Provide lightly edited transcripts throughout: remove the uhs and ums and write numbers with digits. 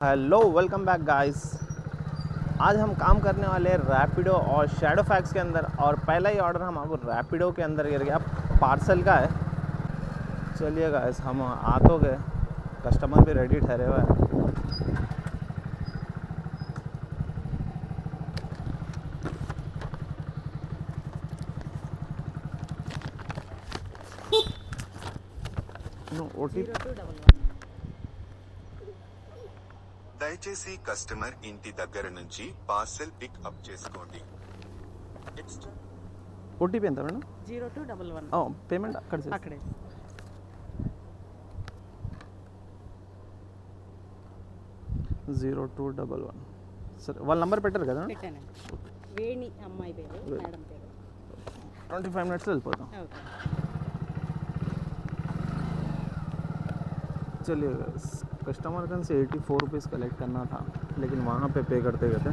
Hello welcome back guys. आज हम काम करने वाले हैं रैपिडो और शैडोफैक्स के अंदर। और पहला ही ऑर्डर हम आपको रैपिडो के अंदर गिर गया, पार्सल का है। चलिए गाइस, हम आ तो गए, कस्टमर भी रेडी ठहरे हुए हैं। OTP దయచేసి కస్టమర్ ఇంటి దగ్గర నుంచి పార్సెల్ పిక్ అప్ చేసుకోండి. OTP ఎంత మేడం? 0211 పేమెంట్ అక్కడే అక్కడే. 0211. సరే, వాళ్ళ నంబర్ పెట్టారు కదా? పెట్టానండి. వేణి అమ్మాయి పేరు, మేడం పేరు. 25 మినిట్స్లో వెళ్ళిపోతాం. ఓకే. चलिए, कस्टमर कन से 84 रुपीज़ कलेक्ट करना था, लेकिन वहाँ पे करते गए थे।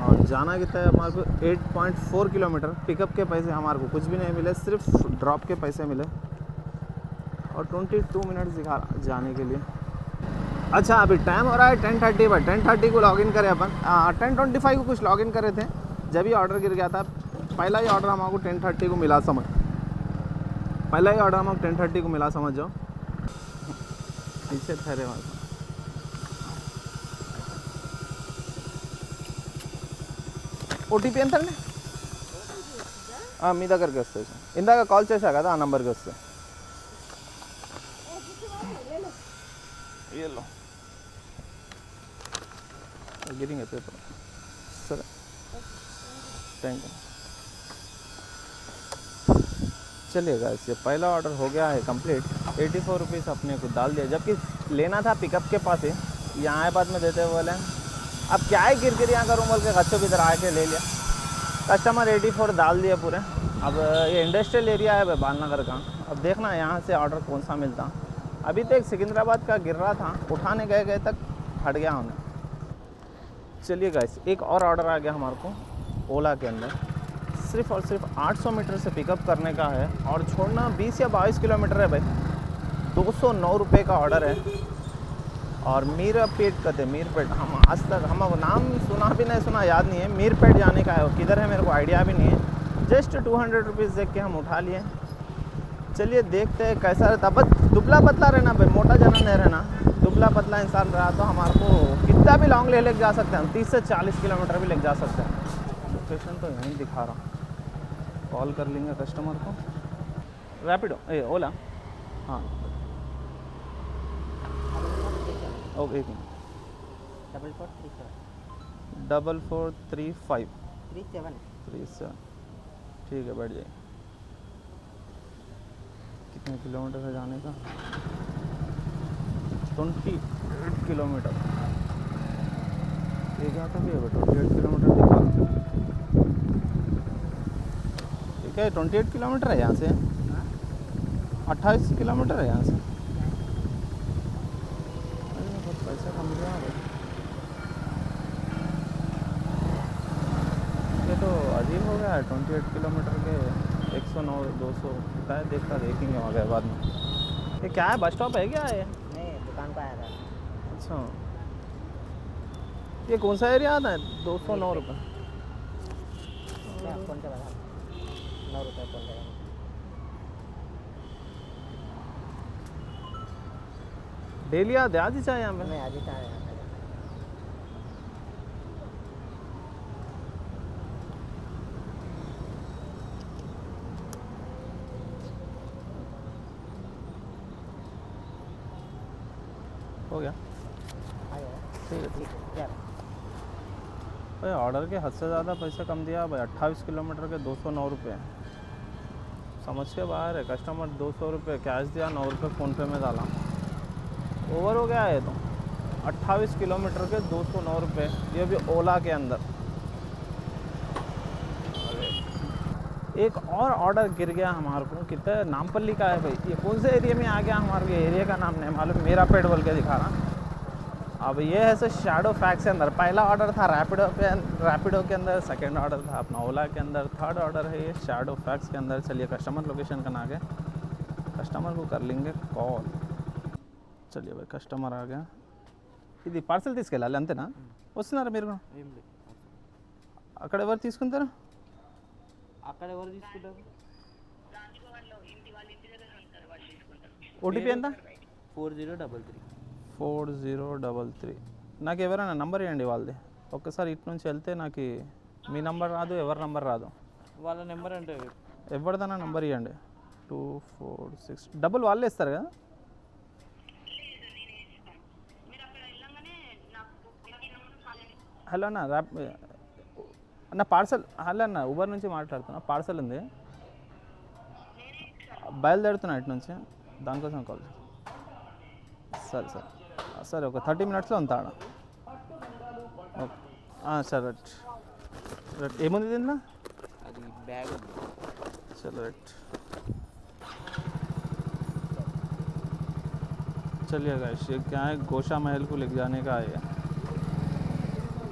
और जाना कितना है हमारे को? 8.4 किलोमीटर। पिकअप के पैसे हमारे को कुछ भी नहीं मिले, सिर्फ ड्रॉप के पैसे मिले। और 22 मिनट्स दिखा जाने के लिए। अच्छा, अभी टाइम हो रहा है 10:30 पर। 10:30 को लॉगिन करे अपन। 10:25 को कुछ लॉगिन करे थे, जब ही ऑर्डर गिर गया था। पहला ही ऑर्डर हमको 10:30 को मिला, समझ। पहला ही ऑर्डर हमको 10:30 को मिला, समझ जाओ। पीछे ठहरे वहाँ OTP ఎంతండి? మీ దగ్గరికి వస్తాయి సార్. ఇందాక కాల్ చేశా కదా, ఆ నెంబర్కి వస్తాయి. येलो गिरेंगे पेपर. Sir thank you. चलिए गाइस, ये पहला ऑर्डर हो गया है कंप्लीट. 84 रुपीज़ अपने को डाल दिया, जबकि लेना था पिकअप के पास ही. यहाँ आए बाद में देते हुए बोले अब क्या है, गिर यहाँ करूँ बोल के गच्छों की तरह आके ले लिया. कस्टमर 84 डाल दिया पूरे. अब ये इंडस्ट्रियल एरिया है बालनगर का. अब देखना यहाँ से ऑर्डर कौन सा मिलता. अभी तो एक सिकंदराबाद का गिर रहा था, उठाने गए तक हट गया हमने. चलिए गाइस, एक और ऑर्डर आ गया हमारे को ओला के अंदर. सिर्फ और सिर्फ 800 मीटर से पिकअप करने का है और छोड़ना 20 या 22 किलोमीटर है भाई. 209 रुपये का ऑर्डर है. और मीरपेट कहते, मीरपेट. हम आज तक हम नाम सुना भी नहीं, सुना याद नहीं है. मीरपेट जाने का है, वो किधर है मेरे को आइडिया भी नहीं है. जस्ट 200 रुपीज़ देख के हम उठा लिए. चलिए देखते हैं कैसा रहता. बस दुबला पतला रहना भाई, मोटा जना नहीं रहना. दुबला पतला इंसान रहा तो हमारे को कितना भी लॉन्ग ले जा सकते हैं हम. 30 से 40 किलोमीटर भी ले जा सकते हैं. लोकेशन तो यहीं दिखा रहा. कॉल कर लेंगे कस्टमर को. रैपिडो ओला. हाँ ओके, एक मिनट. 4435 37. ठीक है, बैठ जाइए. कितने किलोमीटर है जाने का? 28 किलोमीटर. ये क्या था कि 28 किलोमीटर दिखा. ठीक है, 28 किलोमीटर है यहाँ से. 28 किलोमीटर है यहाँ से. बहुत पैसा कम गया भाई. ये तो अजीब हो गया है. 28 किलोमीटर के 109 200 कितना है, देखेंगे वहाँ गए बाद में. ये क्या है, बस स्टॉप है क्या ये? नहीं, दुकान पर आया था. अच्छा, ये कौन सा एरिया आता है? 209 रुपये. फोन पे बता. 9 रुपये फोन पे. डेली आते आज ही चाहे यहाँ पे? नहीं, आज ही था. हो गया. ठीक है, ठीक है. क्या भाई ऑर्डर के हद से ज़्यादा पैसे कम दिया भाई. 28 किलोमीटर के 209 रुपये. समझ के बाहर है. कस्टमर 200 रुपये कैश दिया, 9 रुपये फ़ोनपे में डाला. ओवर हो गया है तो. 28 किलोमीटर के 209 रुपये, ये भी ओला के अंदर. एक और ऑर्डर गिर गया हमारे को. कितना नामपल्ली का है भाई. ये कौन से एरिया में आ गया हमारे को? एरिया का नाम नहीं मालूम. मेरा पेट बोल के दिखा रहा. अब ये है सर शैडोफैक्स के अंदर. पहला ऑर्डर था रैपिडो के अंदर. सेकंड ऑर्डर था अपना ओला के अंदर. थर्ड ऑर्डर है ये शैडोफैक्स के अंदर. चलिए कस्टमर लोकेशन का ना गया, कस्टमर को कर लेंगे कॉल. चलिए भाई, कस्टमर आ गया. ఇది పార్సల్ తీసుకెళ్ళాలి అంతేనా? వస్తున్నారా మీరు కూడా? ఏం లేదు అక్కడ ఎవరు తీసుకుంటారు? అక్కడ ఎవరు తీసుకుంటారు? ఓటీపీ ఎంత? 4033. 4033. నాకు ఎవరైనా నంబర్ ఇవ్వండి వాళ్ళది. ఒక్కసారి ఇటు నుంచి వెళ్తే నాకు మీ నంబర్ రాదు, ఎవరి నంబర్ రాదు. వాళ్ళ నెంబర్ అంటే ఎవరిదైనా నంబర్ ఇవ్వండి. 246 డబ్బులు వాళ్ళే ఇస్తారు కదా? హలో అన్న, అన్న పార్సల్. హలో అన్న, ఊబర్ నుంచి మాట్లాడుతున్నా. పార్సల్ ఉంది, బయలుదేరుతున్నా ఇటు నుంచి, దానికోసం కాల్. సరే సరే సరే, ఒక 30 మినిట్స్లో ఉంటా ఆడ. ఓకే సరే రైట్ రైట్. ఏముంది దీంట్లో? అది బ్యాగ్ ఉంది. चलो राइट, चलिए गाइस, ये क्या है, गोशा महल को लेके जाने का है।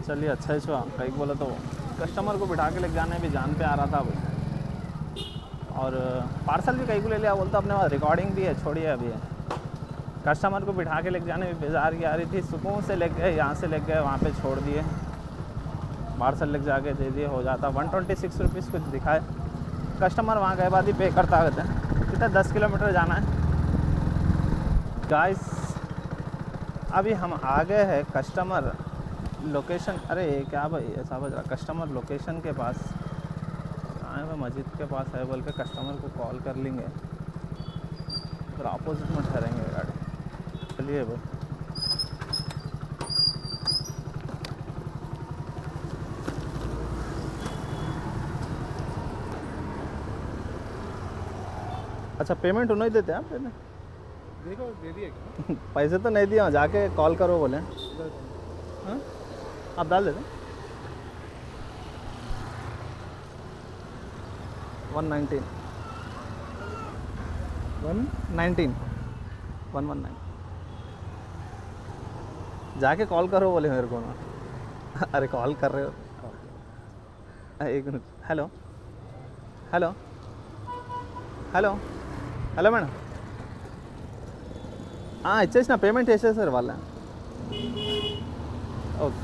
चलिए अच्छा है छुआ, कहीं बोला तो कस्टमर को बिठा के लेके जाने भी जान पे आ रहा था भाई। और पार्सल भी कहीं को ले लिया बोलता, अपने पास रिकॉर्डिंग भी है, छोड़िए अभी है। कस्टमर को बिठा के लेके जाने में बेजार की आ रही थी। सुकून से लेके गए, यहाँ से लेके गए, वहाँ पे छोड़ दिए, पार्सल लेके जाके दे दिए, हो जाता। 126 रुपीज़ कुछ दिखाए। कस्टमर वहाँ गए बाद ही पे करता रहता है। कितना 10 किलोमीटर जाना है गाइस। अभी हम आ गए हैं कस्टमर लोकेशन। अरे क्या भाई ऐसा बज रहा, कस्टमर लोकेशन के पास आए हुए, मस्जिद के पास है बोल के कस्टमर को कॉल कर लेंगे, फिर अपोजिट में ठहरेंगे गाड़ी। चलिए भाई, अच्छा पेमेंट उन्होंने देते हैं आप? पेमेंट देखो दे दिए क्या? पैसे तो नहीं दिए, जाके कॉल करो बोले। हाँ आप डाल देते 119 119 जाके कॉल करो बोले मेरे को ना। अरे कॉल कर रहे हो? एक minute. Hello hello hello hello madam, ఇచ్చేసిన పేమెంట్ చేసేసారు వాళ్ళ. ओके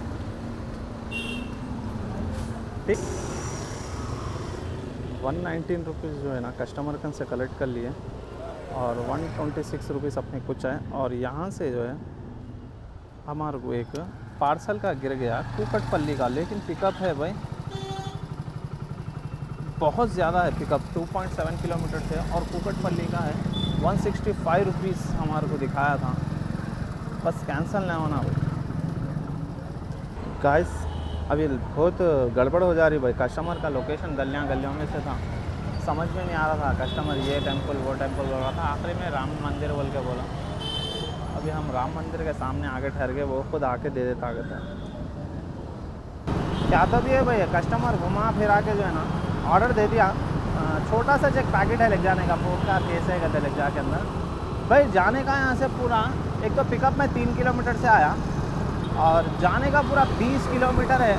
ठीक। 119 रुपीज़ जो है ना कस्टमर कन से कलेक्ट कर लिए, और 126 रुपीज़ अपने कुछ है। और यहाँ से जो है हमारे को एक पार्सल का गिर गया कुकटपल्ली का, लेकिन पिकअप है भाई बहुत ज़्यादा है पिकअप, 2.7 किलोमीटर से, और कुकटपल्ली का है 165 रुपीज़ हमारे को दिखाया था। बस कैंसिल नहीं होना भाई। गाइस अभी बहुत गड़बड़ हो जा रही भाई। कस्टमर का लोकेशन गलियों में से था, समझ में नहीं आ रहा था। कस्टमर ये टेंपल वो टेंपल बोल रहा था, आखिरी में राम मंदिर बोल के बोला। अभी हम राम मंदिर के सामने आगे ठहर गए, वो खुद आके दे देता कहते हैं। क्या तो भी है भाई, कस्टमर घुमा फिरा के जो है ना ऑर्डर दे दिया। छोटा सा एक पैकेट है ले जाने का, फोक का केस है कहते ले जाके अंदर। भाई जाने का यहाँ से पूरा, एक तो पिकअप में 3 किलोमीटर से आया, और जाने का पूरा 20 किलोमीटर है।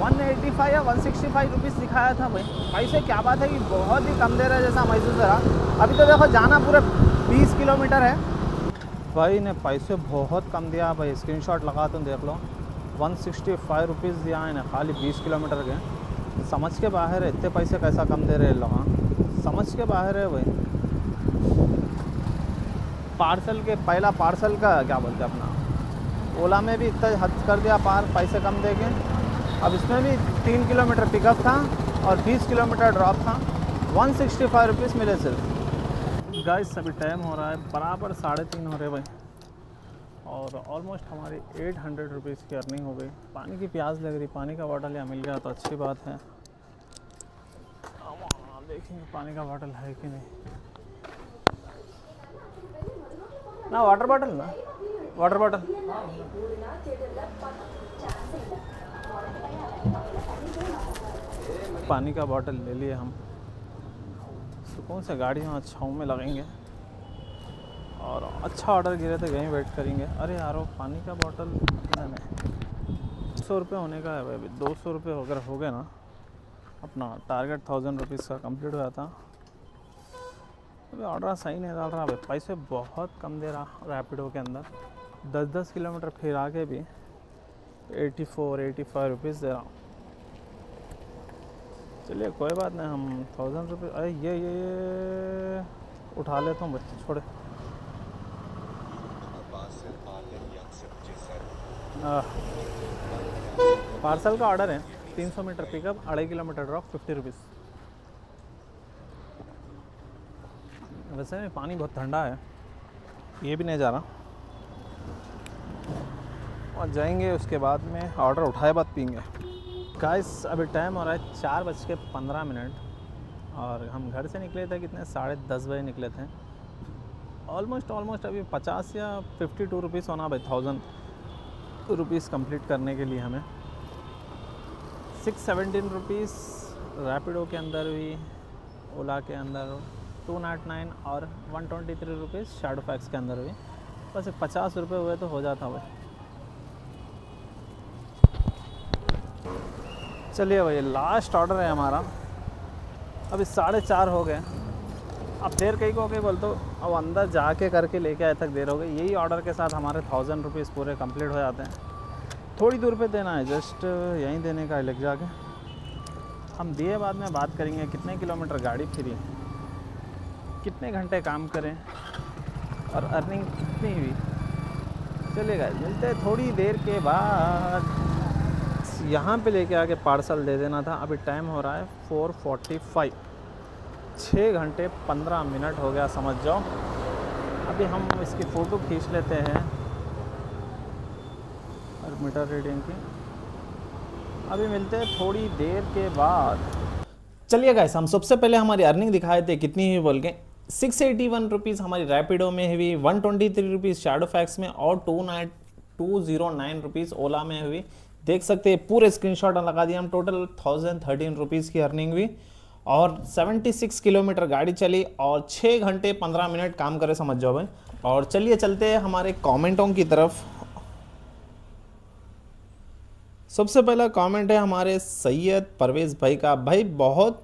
185 या 165 रुपीज़ दिखाया था भाई। पैसे क्या बात है कि बहुत ही कम दे रहा है जैसा महसूस हो रहा। अभी तो देखो जाना पूरा 20 किलोमीटर है, भाई ने पैसे बहुत कम दिया भाई। स्क्रीनशॉट लगा तुम देख लो, 165 रुपीज़ दिया है ना खाली 20 किलोमीटर के। समझ के बाहर है, इतने पैसे कैसा कम दे रहे लोग, समझ के बाहर है भाई। पार्सल के पहला पार्सल का क्या बोलते हैं अपना, ओला में भी इतना हद कर दिया पार, पैसे कम दे के। अब इसमें भी 3 किलोमीटर पिकअप था और 20 किलोमीटर ड्रॉप था, 165 रुपीज़ मिले सिर्फ। गाइस अभी टाइम हो रहा है बराबर 3:30 हो रहे भाई, और ऑलमोस्ट हमारी 800 रुपीज़ की अर्निंग हो गई। पानी की प्यास लग रही, पानी का बॉटल यहाँ मिल गया तो अच्छी बात है। देखेंगे पानी का बॉटल है कि नहीं ना। वाटर बॉटल ना, वाटर बॉटल पानी का बॉटल ले लिए हम। सुकून से गाड़ी वहाँ छाँव में लगेंगे, और अच्छा ऑर्डर गिरे तो यहीं वेट करेंगे। अरे यारो पानी का बॉटल नहीं, 200 रुपये होने का है भाई। अभी 200 रुपये अगर हो गए ना, अपना टारगेट 1000 रुपीज़ का कंप्लीट हुआ था। अभी ऑर्डर सही नहीं डाल रहा भाई, पैसे बहुत कम दे रहा रैपिडो के अंदर। 10-10 किलोमीटर फिर आके भी 84-85 रुपीज़ दे रहा हूँ। चलिए कोई बात नहीं, हम 1000 रुपये, अरे ये उठा लेता हूँ बच्चे, छोड़े। పార్సల్ ఆర్డర్ యాక్సెప్ట్ చేశారు. पार्सल का ऑर्डर है 300 metre pickup, 2.5 kilometre drop, 50 rupees. वैसे में पानी बहुत ठंडा है, ये भी नहीं जा रहा, और जाएंगे उसके बाद में ऑर्डर उठाए बाद पीएंगे। गाइस अभी टाइम हो रहा है 4:15 और हम घर से निकले थे कितने, 10:30 बजे निकले थे। ऑलमोस्ट अभी 50 या 52 रुपीज़ होना भाई, 1000 रुपीज़ कंप्लीट करने के लिए हमें। 617 रुपीज़ रैपिडो के अंदर भी, ओला के अंदर 209 और 123 रुपीज़ शैडोफैक्स के अंदर भी। बस 50 रुपये हुए तो हो जाता भाई। चलिए भाई लास्ट ऑर्डर है हमारा, अभी 4:30 हो गए। अब देर कहीं को हो गई बोल तो अब अंदर जाके करके लेके आए तक देर हो गई। यही ऑर्डर के साथ हमारे 1000 रुपीज़ पूरे कंप्लीट हो जाते हैं। थोड़ी दूर पे देना है, जस्ट यहीं देने का है लेके जाके। हम दिए बाद में बात करेंगे कितने किलोमीटर गाड़ी फिरी, कितने घंटे काम करें और अर्निंग कितनी हुई। चलेगा, मिलते हैं थोड़ी देर के बाद। यहाँ पे लेके आके पार्सल दे देना था। अभी टाइम हो रहा है 4:45, 6 घंटे 15 मिनट हो गया समझ जाओ। अभी हम इसकी फ़ोटो खींच लेते हैं और मीटर रीडिंग की। अभी मिलते हैं थोड़ी देर के बाद। चलिए गाइस, हम सबसे पहले हमारी अर्निंग दिखाए थे कितनी हुई बोल के। 681 रुपीज़ हमारी रैपिडो में हुई, 123 रुपीज़ शैडोफैक्स में और 209 रुपीज़ ओला में हुई। देख सकते हैं पूरे स्क्रीनशॉट लगा दिया हम। टोटल 1013 रुपीज़ की अर्निंग हुई और 76 किलोमीटर गाड़ी चली और 6 घंटे 15 मिनट काम करे समझ जाओ भाई। और चलिए चलते हैं हमारे कमेंटों की तरफ। सबसे पहला कमेंट है हमारे सैयद परवेज़ भाई का। भाई बहुत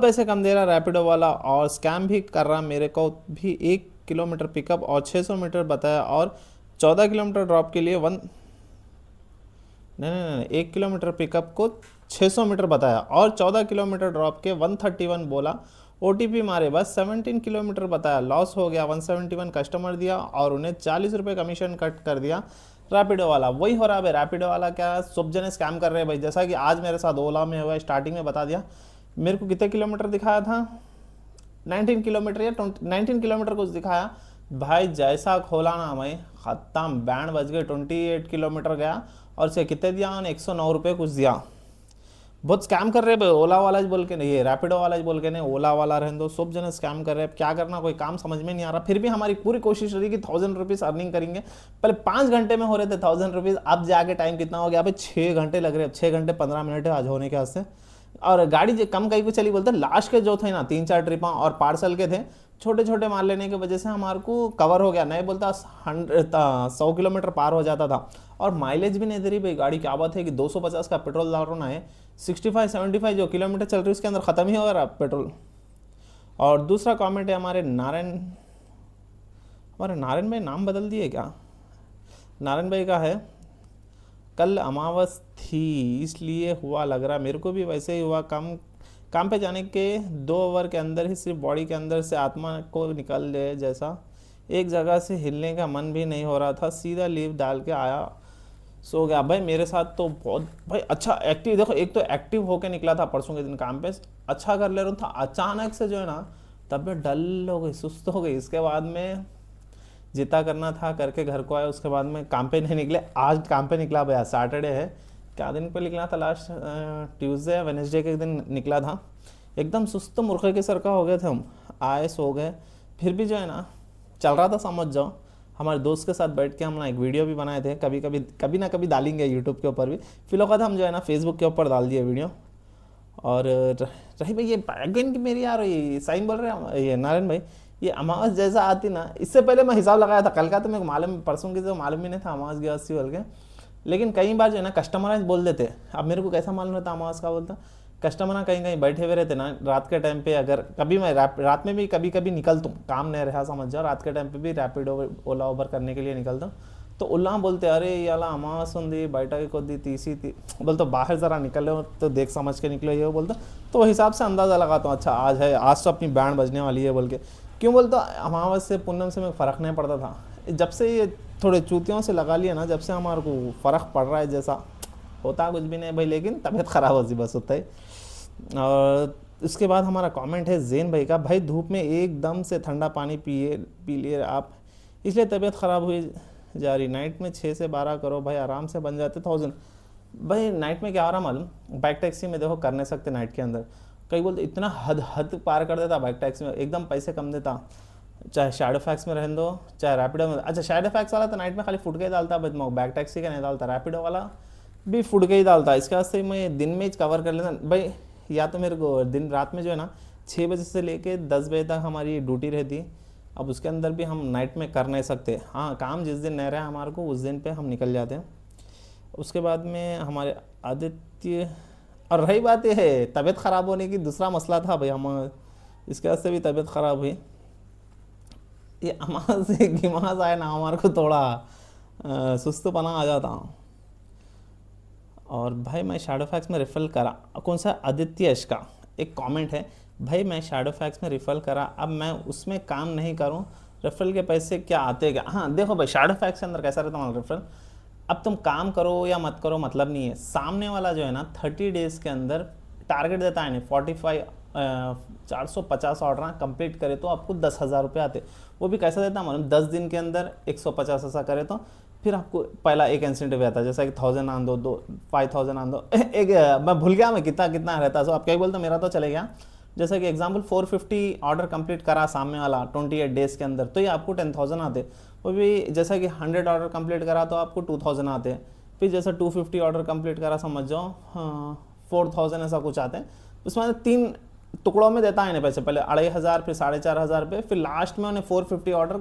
पैसे कम दे रहा रैपिडो वाला और स्कैम भी कर रहा। मेरे को भी 1 किलोमीटर पिकअप और 600 मीटर बताया और 14 किलोमीटर ड्रॉप के लिए 1 किलोमीटर पिकअप को 600 मीटर बताया और 14 किलोमीटर ड्रॉप के 131 बोला। OTP मारे बस 17 किलोमीटर बताया, लॉस हो गया। 171 कस्टमर दिया और उन्हें 40 रुपये कमीशन कट कर दिया रैपिडो वाला। वही हो रहा है रैपिडो वाला, क्या सब जने स्कैम कर रहे हैं भाई। जैसा कि आज मेरे साथ ओला में हुआ, स्टार्टिंग में बता दिया। मेरे को कितने किलोमीटर दिखाया था, 19 किलोमीटर या 19 किलोमीटर कुछ दिखाया भाई। जैसा खोला ना भाई ख़त्म, बैंड बज गए। 28 किलोमीटर गया और से कितने दिया उन्होंने, 109 रुपये कुछ दिया। बहुत स्कैम कर रहे हैं ओला वाला बोल के नहीं, ये रैपिडो वाला बोल के नहीं, ओला वाला रहने दो। सब जने स्कैम कर रहे हैं, क्या करना कोई काम समझ में नहीं आ रहा। फिर भी हमारी पूरी कोशिश रही कि 1000 रुपीज़ अर्निंग करेंगे। पहले 5 घंटे में हो रहे थे 1000 रुपीज़, अब जाके टाइम कितना हो गया भाई, 6 घंटे लग रहे हैं। 6 घंटे 15 मिनट है आज होने के वास्ते। और गाड़ी कम कहीं को चली बोलते, लास्ट के जो थे ना 3-4 ट्रिपा और पार्सल के थे, छोटे छोटे मार लेने की वजह से हमारे को कवर हो गया। नहीं बोलता 100 किलोमीटर पार हो जाता था। और माइलेज भी नहीं दे रही भाई गाड़ी। क्या बात है कि 250 का पेट्रोल डाल रहा है, 65-75 जो किलोमीटर चल रही है उसके अंदर ख़त्म ही हो रहा पेट्रोल। और दूसरा कमेंट है हमारे नारायण भाई, नाम बदल दिए क्या, नारायण भाई का है। कल अमावस थी इसलिए हुआ लग रहा, मेरे को भी वैसे ही हुआ। काम पे जाने के 2 आवर के अंदर ही सिर्फ बॉडी के अंदर से आत्मा को निकल ले जैसा, एक जगह से हिलने का मन भी नहीं हो रहा था। सीधा लीव डाल के आया, सो गया। भाई मेरे साथ तो बहुत भाई अच्छा एक्टिव, देखो एक तो एक्टिव होके निकला था परसों के दिन काम पे, अच्छा कर ले रहा था। अचानक से जो है ना तबीयत डल हो गई, सुस्त हो गई। इसके बाद में जितना करना था करके घर को आया। उसके बाद में काम पे नहीं निकले। आज काम पे निकला भैया, सैटरडे है, क्या दिन पे निकला था, लास्ट ट्यूसडे वेडनेसडे के दिन निकला था। एकदम सुस्त मुर्खे के सर का हो गए थे हम, आए सो गए। फिर भी जो है ना चल रहा था समझ जाओ। हमारे दोस्त के साथ बैठ के हम ना एक वीडियो भी बनाए थे, कभी ना कभी डालेंगे यूट्यूब के ऊपर भी। फिलहाल हम जो है ना फेसबुक के ऊपर डाल दिए वीडियो। और रही भाई ये बैगन की मेरी यार, ये साइन बोल रहे हैं ये नारायण भाई, ये अमावस जैसा आती ना, इससे पहले मैं हिसाब लगाया था कल का, तो मेरे को मालूम, परसों की तो मालूम ही नहीं था अमावस गया बोल के। लेकिन कई बार जो है ना कस्टमराइज बोल देते। अब मेरे को कैसा मालूम रहता अमावस का बोलता, कस्टमर ना कहीं कहीं बैठे हुए रहते ना रात के टाइम पे, अगर कभी मैं रात में भी कभी कभी निकलता हूँ, काम नहीं रहा समझ जाओ, रात के टाइम पे भी रैपिडो ओला उबर करने के लिए निकलता हूँ, तो उल्ला बोलते अरे याला अमावस ఉంది బయట కొద్ది తీసి बोलते बाहर ज़रा निकले हो तो देख समझ के निकले ये बोलते, तो वो हिसाब से अंदाज़ा लगाता हूँ अच्छा आज है, आज तो अपनी बैंड बजने वाली है बोल के। क्यों बोलते अमावस से पूनम से में फ़र्क नहीं पड़ता था, जब से ये थोड़े चूतियों से लगा लिया ना, जब से हमारे को फ़र्क पड़ रहा है, जैसा होता कुछ भी नहीं भाई, लेकिन तबीयत ख़राब होती बस होता है। और उसके बाद हमारा कमेंट है जैन भाई का, भाई धूप में एकदम से ठंडा पानी पी लिए आप, इसलिए तबीयत ख़राब हुई जा रही, नाइट में 6 से 12 करो भाई, आराम से बन जाते 1000। भाई नाइट में क्या आ रहा मालूम, बाइक टैक्सी में देखो कर नहीं सकते नाइट के अंदर, कई बोलते इतना हद पार कर देता बाइक टैक्सी में, एकदम पैसे कम देता, चाहे शैडो फैक्स में रहने दो चाहे रैपिडो में। अच्छा शैडो फैक्स वाला तो नाइट में खाली फुट के ही डालता, बट बैक टैक्सी का नहीं डालता, रैपिडो वाला भी फुट के ही डालता, इसके वास्ते मैं दिन में ही कवर कर लेता भाई। या तो मेरे को दिन रात में जो है ना 6 बजे से लेके 10 बजे तक हमारी ड्यूटी रहती, अब उसके अंदर भी हम नाइट में कर नहीं सकते, हाँ काम जिस दिन नहीं रहा हमारे को उस दिन पे हम निकल जाते हैं। उसके बाद में हमारे आदित्य, और रही बात यह है तबीयत ख़राब होने की, दूसरा मसला था भाई हम इसके वजह से भी तबीयत ख़राब हुई, ये हमारे से गिमाज आए ना हमारे को थोड़ा सुस्तपना आ जाता। और भाई मैं शैडो फैक्स में रिफ़ल करा, कौन सा आदित्य यश का एक कमेंट है, भाई मैं शैडो फैक्स में रिफ़ल करा, अब मैं उसमें काम नहीं करूं, रेफरल के पैसे क्या आते क्या? हाँ देखो भाई शैडो फैक्स के अंदर कैसा रहता है रेफरल, अब तुम काम करो या मत करो मतलब नहीं है, सामने वाला जो है ना 30 डेज़ के अंदर टारगेट देता है, 450 ऑर्डर कंप्लीट करे तो आपको 10,000 रुपये आते, वो भी कैसा देता है मालूम, 10 दिन के अंदर 150 ऐसा करे तो फिर आपको पहला एक इंसेंटिव आता है, जैसा कि 1000 आन दो 5000 आन दो एक मैं भूल गया मैं कितना रहता है, सो आप क्या बोलते मेरा तो चले गया, जैसा कि एग्जांपल 450 ऑर्डर कंप्लीट करा सामने वाला 28 डेज़ के अंदर तो ये आपको 10,000 आते, वो भी जैसा कि 100 ऑर्डर कंप्लीट करा तो आपको 2000 आते, फिर जैसा 250 ऑर्डर कंप्लीट करा समझ जाओ 4000 ऐसा कुछ आते हैं, उसमें 3 टुकड़ों में देता है ना पैसे, पहले 2500 फिर 4500 रुपये, फिर लास्ट में उन्हें 450 ऑर्डर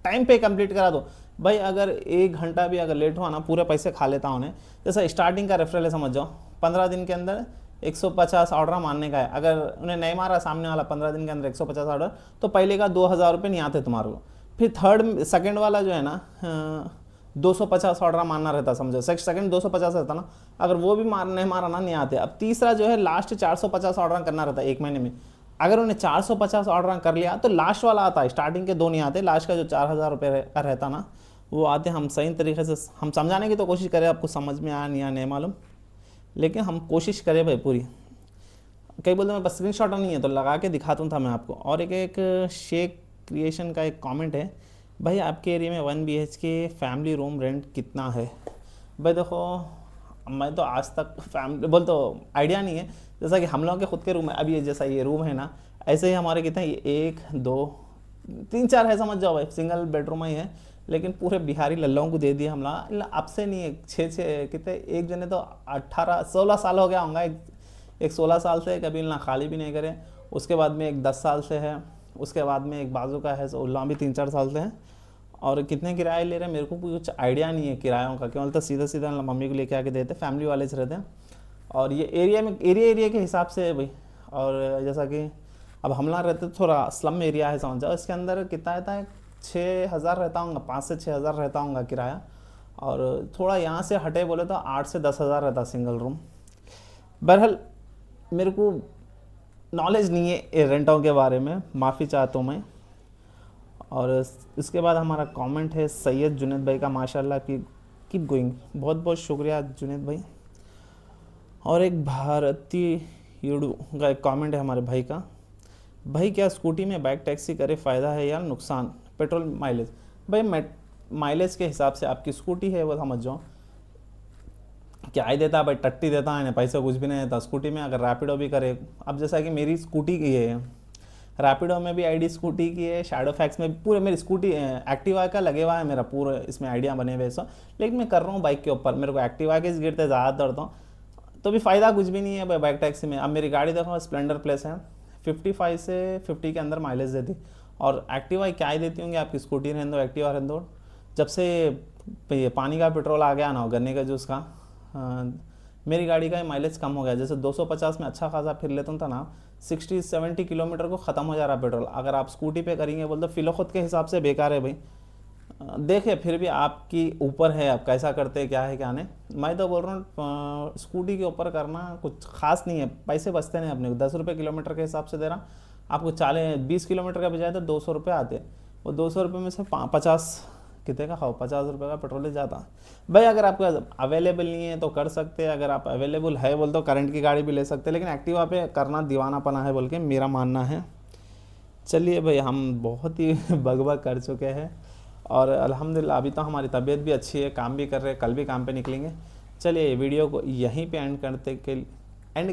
टाइम पे कंप्लीट करा दो भाई, अगर 1 घंटा भी अगर लेट हुआ ना पूरे पैसे खा लेता उन्हें, जैसा स्टार्टिंग का रेफरल है समझ जाओ 15 दिन के अंदर 150 ऑर्डर मानने का है, अगर उन्हें नहीं मारा सामने वाला 15 दिन के अंदर 150 ऑर्डर तो पहले का 2000 रुपये नहीं आते तुम्हारे को, फिर सेकंड वाला जो है ना 250 ऑर्डर मारना रहता समझो, सेकंड 250 रहता ना, अगर वो भी नहीं मारा ना नहीं आते, अब तीसरा जो है लास्ट 450 ऑर्डर करना रहता है 1 महीने में, अगर उन्हें 450 ऑर्डर कर लिया तो लास्ट वाला आता है, स्टार्टिंग के 2 नहीं आते, लास्ट का जो 4000 रुपये का रहता ना वो आते। हम सही तरीके से हम समझाने की तो कोशिश करें, आपको समझ में आया नहीं मालूम, लेकिन हम कोशिश करें भाई पूरी, कई बोलते मैं बस स्क्रीन शॉट नहीं है तो लगा के दिखाता था मैं आपको। और एक शेख क्रिएशन का एक कमेंट है, भाई आपके एरिया में 1 BHK फैमिली रूम रेंट कितना है? भाई देखो मैं तो आज तक फैमिली बोल तो आइडिया नहीं है, जैसा कि हम लोगों के खुद के रूम है, अब ये जैसा ये रूम है ना ऐसे ही हमारे कितने 1 2 3 4 है समझ जाओ भाई, सिंगल बेडरूम ही है, लेकिन पूरे बिहारी लल्लों को दे दिया हम लोग, अब से नहीं है 6 कितने एक जने तो 16 साल हो गया होगा, एक 16 साल से कभी ना खाली भी नहीं करे, उसके बाद में एक 10 साल से है, उसके बाद में एक बाजू का है सो उल्ला भी 3-4 साल से है। और कितने किराए ले रहे हैं मेरे को कुछ आइडिया नहीं है किरायों का, केवल तो सीधा मम्मी को लेके आके देते, फैमिली वाले से रहते हैं। और ये एरिया में एरिया के हिसाब से है भाई, और जैसा कि अब हम लोग रहते थोड़ा स्लम एरिया है समझ जाओ, इसके अंदर कितना रहता है 6000 रहता होगा, 5 से 6000 रहता होगा किराया, और थोड़ा यहाँ से हटे बोले तो 8 से 10,000 रहता सिंगल रूम। बहरहाल मेरे को नॉलेज नहीं है रेंटों के बारे में, माफ़ी चाहता हूँ मैं। और इसके बाद हमारा कमेंट है सैयद जुनेद भाई का, माशाल्लाह की कीप गोइंग, बहुत बहुत शुक्रिया जुनेद भाई। और एक भारतीय यूडू का एक कमेंट है हमारे भाई का, भाई क्या स्कूटी में बाइक टैक्सी करे फ़ायदा है या नुकसान? पेट्रोल माइलेज, भाई माइलेज के हिसाब से आपकी स्कूटी है वो समझ जाओ क्या ही देता है भाई, टट्टी देता है ना, पैसा कुछ भी नहीं देता। स्कूटी में अगर रैपिडो भी करे, अब जैसा कि मेरी स्कूटी की है, रैपिडो में भी आईडी स्कूटी की है, शैडो फैक्स में पूरे मेरी स्कूटी एक्टिवा का लगे हुआ है मेरा पूरा, इसमें आइडिया बने हुए सो, लेकिन मैं कर रहा हूँ बाइक के ऊपर, मेरे को एक्टिवा के गिरते ज़्यादा दौड़ता हूँ तो भी फ़ायदा कुछ भी नहीं है भाई बाइक टैक्सी में। अब मेरी गाड़ी देखो स्प्लेंडर प्लस है, 55 से 50 के अंदर माइलेज देती, और एक्टिवा क्या ही देती होंगी आपकी स्कूटी रहने दो, एक्टिवा रहने दो। जब से ये पानी का पेट्रोल आ गया ना, गन्ने का जूस का मेरी गाड़ी का माइलेज कम हो गया, जैसे 250 में अच्छा खासा फिर लेता था ना, 60-70 किलोमीटर को ख़त्म हो जा रहा पेट्रोल। अगर आप स्कूटी पे करेंगे बोल तो फिलो खुद के हिसाब से बेकार है भाई। देखिए फिर भी आपकी ऊपर है, आप कैसा करते हैं क्या है क्या नहीं। मैं तो बोल रहा हूँ स्कूटी के ऊपर करना कुछ खास नहीं है, पैसे बचते नहीं अपने को। 10 रुपये किलोमीटर के हिसाब से दे रहा, आपको 20 किलोमीटर का बजाय तो 200 रुपये आते, वो 200 रुपये में से 50 कितने का खाओ, 50 रुपये का पेट्रोल ही जाता भाई। अगर आपको अवेलेबल नहीं है तो कर सकते हैं, अगर आप अवेलेबल है बोल तो करंट की गाड़ी भी ले सकते हैं, लेकिन एक्टिवा पे करना दीवानापना है बोल के मेरा मानना है। चलिए भाई, हम बहुत ही बग कर चुके हैं और अल्हम्दुलिल्लाह अभी तो हमारी तबीयत भी अच्छी है, काम भी कर रहे हैं, कल भी काम पे निकलेंगे। चलिए वीडियो को यहीं पे एंड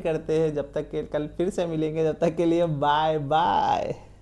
करते हैं, जब तक के कल फिर से मिलेंगे, जब तक के लिए बाय बाय।